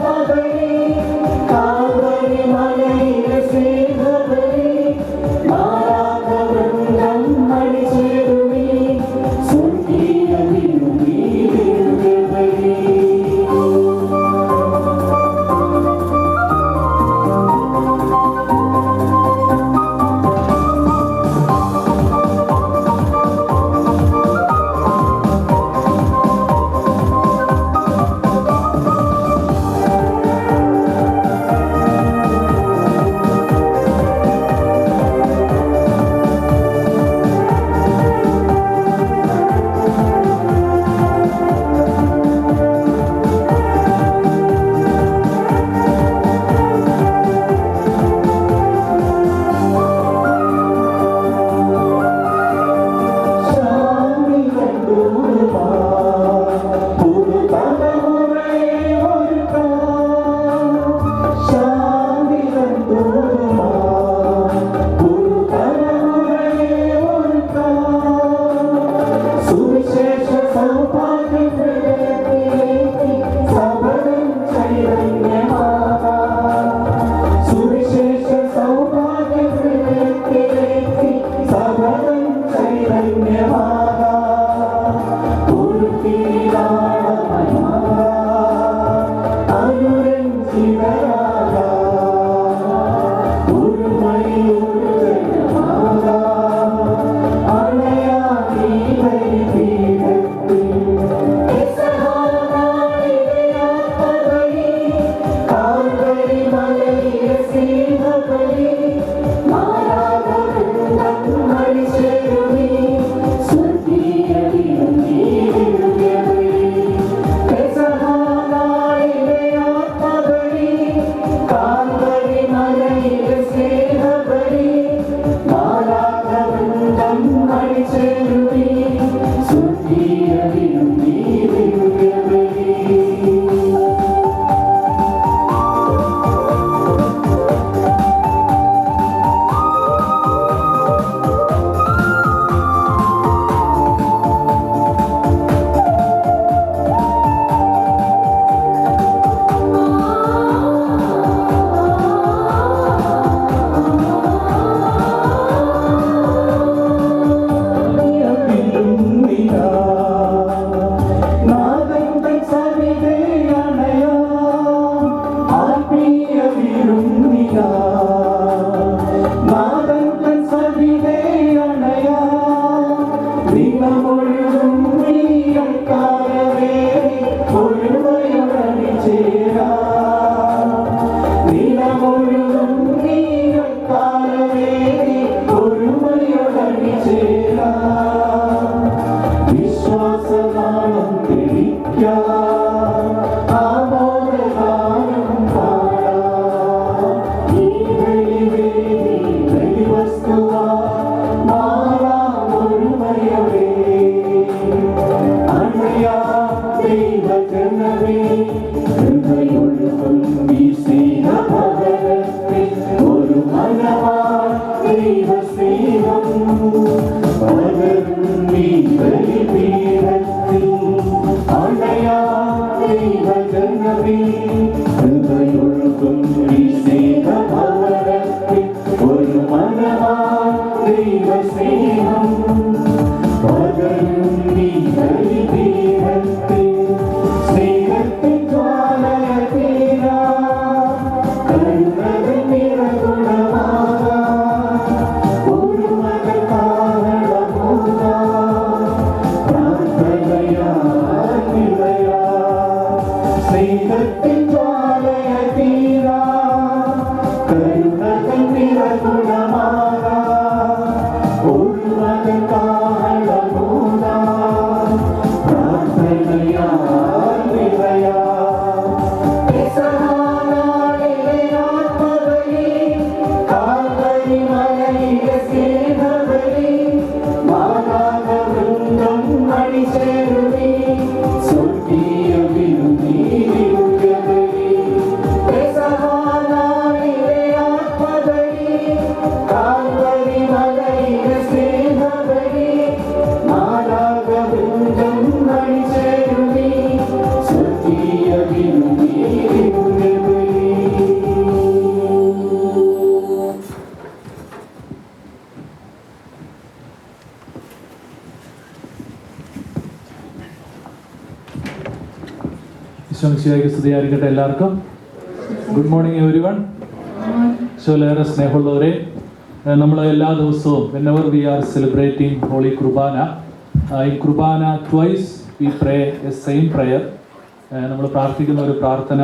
Sorry, ഈശോമിശിഹായ്ക്ക് സ്തുതിയായിരിക്കട്ടെ എല്ലാവർക്കും. Good morning everyone. ഈശോയിലേറെ സ്നേഹമുള്ളവരെ, നമ്മൾ എല്ലാ ദിവസവും whenever we are celebrating Holy Kurbana, in Kurbana twice we pray a same prayer. നമ്മൾ പ്രാർത്ഥിക്കുന്ന ഒരു പ്രാർത്ഥന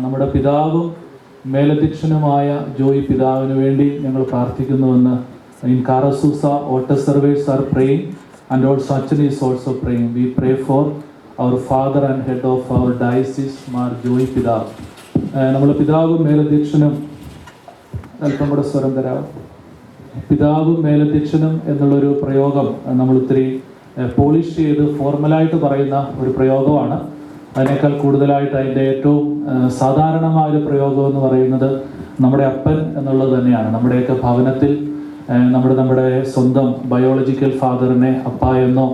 നമ്മുടെ പിതാവും മേലധ്യക്ഷനുമായ ജോയി പിതാവിന് വേണ്ടി ഞങ്ങൾ പ്രാർത്ഥിക്കുന്നുവെന്ന് in Karasusa, altar servers are praying and also Achan is also praying. We pray for our father and head of our diocese, Mar Joy Pidav. നമ്മുടെ പിതാവും മേലധ്യക്ഷനും അല്പം കൂടെ സ്വരം തരാം. പിതാവും മേലധ്യക്ഷനും എന്നുള്ളൊരു പ്രയോഗം നമ്മൾ ഒത്തിരി പോളിഷ് ചെയ്ത് ഫോർമലായിട്ട് പറയുന്ന ഒരു പ്രയോഗമാണ്. അതിനേക്കാൾ കൂടുതലായിട്ട് അതിൻ്റെ ഏറ്റവും സാധാരണമായ ഒരു പ്രയോഗം എന്ന് പറയുന്നത് നമ്മുടെ അപ്പൻ എന്നുള്ളത് തന്നെയാണ്. നമ്മുടെയൊക്കെ ഭവനത്തിൽ നമ്മുടെ സ്വന്തം ബയോളജിക്കൽ ഫാദറിനെ അപ്പ എന്നോ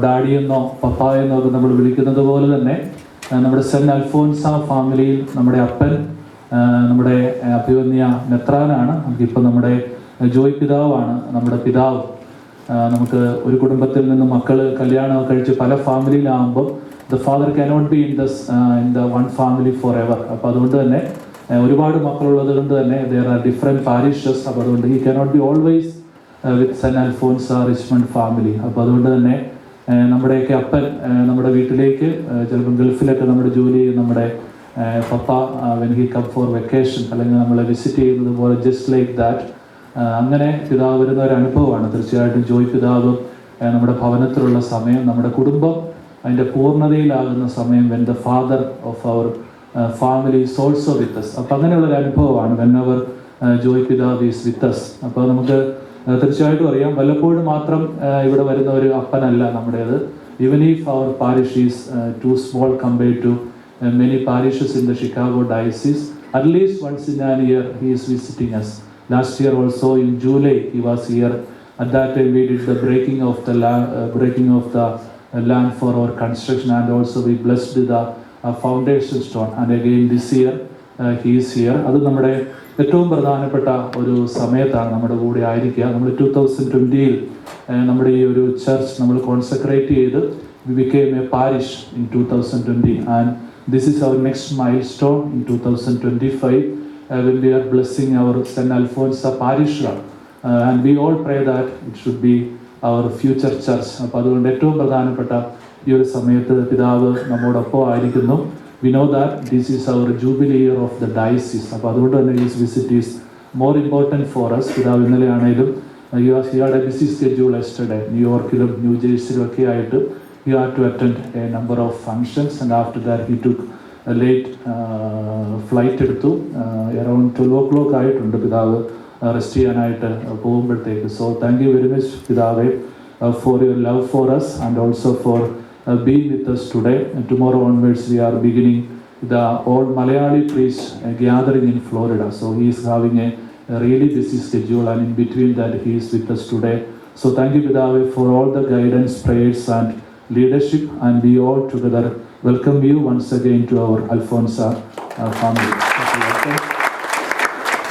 ഡാഡി എന്നോ പപ്പ എന്നോ ഒക്കെ നമ്മൾ വിളിക്കുന്നത് പോലെ തന്നെ നമ്മുടെ സെൻറ്റ് അൽഫോൻസ ഫാമിലിയിൽ നമ്മുടെ അപ്പൻ നമ്മുടെ അഭിവന്യ മെത്രാനാണ്. നമുക്കിപ്പോൾ നമ്മുടെ ജോയ് പിതാവാണ് നമ്മുടെ പിതാവ്. നമുക്ക് ഒരു കുടുംബത്തിൽ നിന്ന് മക്കൾ കല്യാണം കഴിച്ച് പല ഫാമിലിയിലാകുമ്പോൾ the father cannot be in the one family forever. അപ്പോൾ അതുകൊണ്ട് തന്നെ ഒരുപാട് മക്കളുള്ളത് കൊണ്ട് തന്നെ there are different parishes. അപ്പോൾ അതുകൊണ്ട് he cannot be always with saint Alphonsa Richmond family. അപ്പോൾ അതുകൊണ്ട് തന്നെ നമ്മുടെയൊക്കെ അപ്പൻ നമ്മുടെ വീട്ടിലേക്ക് ചിലപ്പോൾ ഗൾഫിലൊക്കെ നമ്മുടെ ജോലി ചെയ്യും നമ്മുടെ പപ്പ when he come for vacation അല്ലെങ്കിൽ നമ്മളെ വിസിറ്റ് ചെയ്യുന്നത് പോലെ ജസ്റ്റ് ലൈക്ക് ദാറ്റ് അങ്ങനെ പിതാവ് വരുന്ന ഒരു അനുഭവമാണ്. തീർച്ചയായിട്ടും ജോയ് പിതാവ് നമ്മുടെ ഭവനത്തിലുള്ള സമയം, നമ്മുടെ കുടുംബം അതിൻ്റെ പൂർണ്ണതയിലാകുന്ന സമയം when the father of our family is also with us. അപ്പോൾ അങ്ങനെയുള്ളൊരു അനുഭവമാണ് വെൻ അവർ ജോയ് പിതാവ് ഈസ് വിത്ത് അസ്. അപ്പോൾ നമുക്ക് തീർച്ചയായിട്ടും അറിയാം, വല്ലപ്പോഴും മാത്രം ഇവിടെ വരുന്ന ഒരു അപ്പനല്ല നമ്മുടേത്. Even if our parish is too small compared to many parishes in the Chicago diocese, at least once in an year he is visiting us. Last year also in July he was here. At that time we did the breaking of the land for our construction, and also we blessed the foundation stone. And again this year he is here. അത് നമ്മുടെ ഏറ്റവും പ്രധാനപ്പെട്ട ഒരു സമയത്താണ് നമ്മുടെ കൂടെ ആയിരിക്കുക. നമ്മൾ 2020 നമ്മുടെ ഈ ഒരു ചർച്ച് നമ്മൾ കോൺസെക്രേറ്റ് ചെയ്ത് we became a parish in 2020, and this is our next milestone in 2025. When we are blessing our St. Alfonso parish, and we all pray that it should be our future church. അപ്പോൾ അതുകൊണ്ട് ഏറ്റവും പ്രധാനപ്പെട്ട ഈ ഒരു സമയത്ത് പിതാവ് നമ്മോടൊപ്പം ആയിരിക്കുന്നു. We know that this is our jubilee year of the diocese. അപ്പോൾ അതുകൊണ്ട് തന്നെ this visit is more important for us. പിതാവ് ഇന്നലെ ആണെങ്കിലും he had a busy schedule yesterday. ന്യൂയോർക്കിലും ന്യൂ ജേഴ്സിലും ഒക്കെ ആയിട്ട് he had to attend a number of functions, and after that he took a late flight എടുത്തു. അറൗണ്ട് 12 o'clock ആയിട്ടുണ്ട് പിതാവ് റെസ്റ്റ് ചെയ്യാനായിട്ട് പോകുമ്പോഴത്തേക്ക്. So thank you very much പിതാവേ for your love for us and also for being with us today. And tomorrow onwards we are beginning the all Malayali priest gathering in Florida. So he is having a really busy schedule, and in between that he is with us today. So thank you Pidave for all the guidance, prayers and leadership, and we all together welcome you once again to our Alfonso family.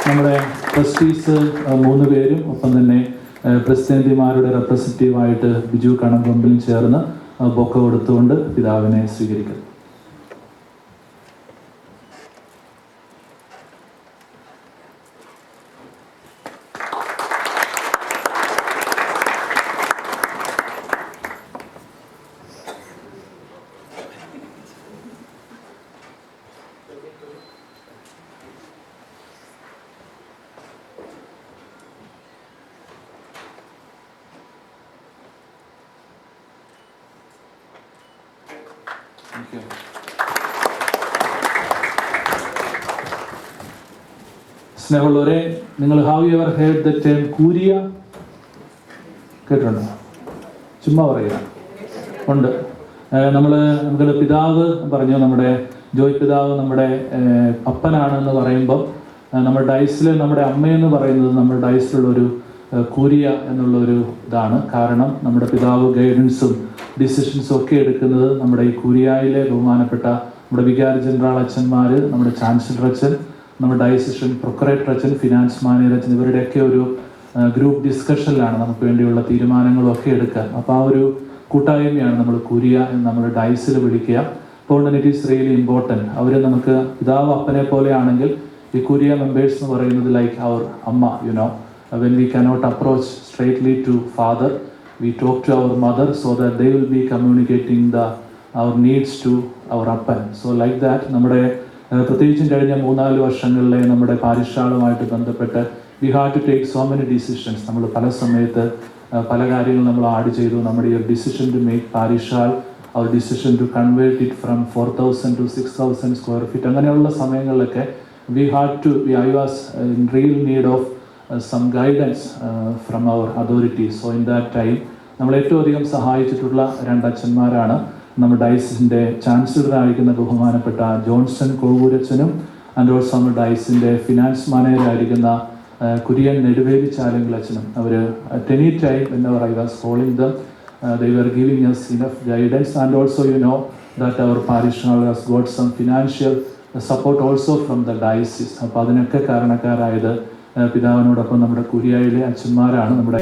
നമ്മുടെ trustees 3 പേരും ഒപ്പം തന്നെ പ്രസിഡന്റുമാരുടെ റെപ്രസെൻറ്റേറ്റീവായിട്ട് ബിജു കണമ്പമ്പിലും ചേർന്ന് bouquet കൊടുത്തുകൊണ്ട് പിതാവിനെ സ്വീകരിക്കുന്നു. സ്നേഹമുള്ളവരെ, നിങ്ങൾ have you ever heard the term curia കേട്ടിട്ടുണ്ടോ? ചുമ്മാ പറയുക ഉണ്ട്. നമുക്ക് പിതാവ് പറഞ്ഞു, നമ്മുടെ ജോയ് പിതാവ് നമ്മുടെ അപ്പനാണെന്ന് പറയുമ്പോൾ നമ്മുടെ ഡയസിൽ നമ്മുടെ അമ്മയെന്ന് പറയുന്നത് നമ്മുടെ ഡയസിലുള്ളൊരു കൂരിയ എന്നുള്ളൊരു ഇതാണ്. കാരണം നമ്മുടെ പിതാവ് ഗൈഡൻസും ഡിസിഷൻസും ഒക്കെ എടുക്കുന്നത് നമ്മുടെ ഈ കൂരിയായിലെ ബഹുമാനപ്പെട്ട നമ്മുടെ വികാരി ജനറൽ അച്ഛന്മാർ, നമ്മുടെ ചാൻസലർ അച്ഛൻ, നമ്മുടെ ഡയസിഷൻ പ്രൊക്കറേറ്റർ അച്ഛൻ, ഫിനാൻസ് മാനേജർ അച്ഛൻ, ഇവരുടെയൊക്കെ ഒരു ഗ്രൂപ്പ് ഡിസ്കഷനിലാണ് നമുക്ക് വേണ്ടിയുള്ള തീരുമാനങ്ങളൊക്കെ എടുക്കുക. അപ്പോൾ ആ ഒരു കൂട്ടായ്മയാണ് നമ്മൾ കൂരിയ എന്ന് നമ്മൾ ഡയസിൽ വിളിക്കുക. അതുകൊണ്ട് ഇറ്റ് ഈസ് റിയലി ഇമ്പോർട്ടൻറ്റ്. അവർ നമുക്ക് പിതാവ് അപ്പനെ പോലെയാണെങ്കിൽ ഈ കുരിയ മെമ്പേഴ്സ് എന്ന് പറയുന്നത് ലൈക്ക് അവർ അമ്മ, when we cannot approach straightly to father, we talk to our mother so that they will be communicating our needs to our appan. So like that, നമ്മുടെ പ്രത്യേകിച്ചും കഴിഞ്ഞ 3-4 വർഷങ്ങളിലെ നമ്മുടെ പാരിഷാളുമായിട്ട് ബന്ധപ്പെട്ട് we had to take so many decisions. നമ്മൾ പല സമയത്ത് പല കാര്യങ്ങൾ നമ്മൾ ആഡ് ചെയ്തു. നമ്മുടെ ഈ ഡിസിഷൻ ടു മേക്ക് പാരിഷാൾ, our decision to convert it from 4,000 to 6,000 square feet, അങ്ങനെയുള്ള സമയങ്ങളിലൊക്കെ I was in real need of some guidance from our authorities. So in that time നമ്മൾ ഏറ്റവും അധികം സഹായിച്ചിട്ടുള്ള 2 അച്ഛന്മാരാണ് നമ്മുടെ ഡയസിൻ്റെ ചാൻസലറായിരിക്കുന്ന ബഹുമാനപ്പെട്ട ജോൺസൺ കോവൂരച്ചനും ആൻഡ് ഓൾസോ നമ്മുടെ ഡയസിൻ്റെ ഫിനാൻസ് മാനേജറായിരിക്കുന്ന കുര്യൻ നെടുവേലി ചാലങ്കൽ അച്ഛനും. അവർ at any time whenever I was calling them, they were giving us enough guidance, and also that our parish has got some financial support also from the diocese. അപ്പോൾ അതിനൊക്കെ കാരണക്കാരായത് പിതാവിനോടൊപ്പം നമ്മുടെ കുരിയയിലെ അച്ഛന്മാരാണ്. നമ്മുടെ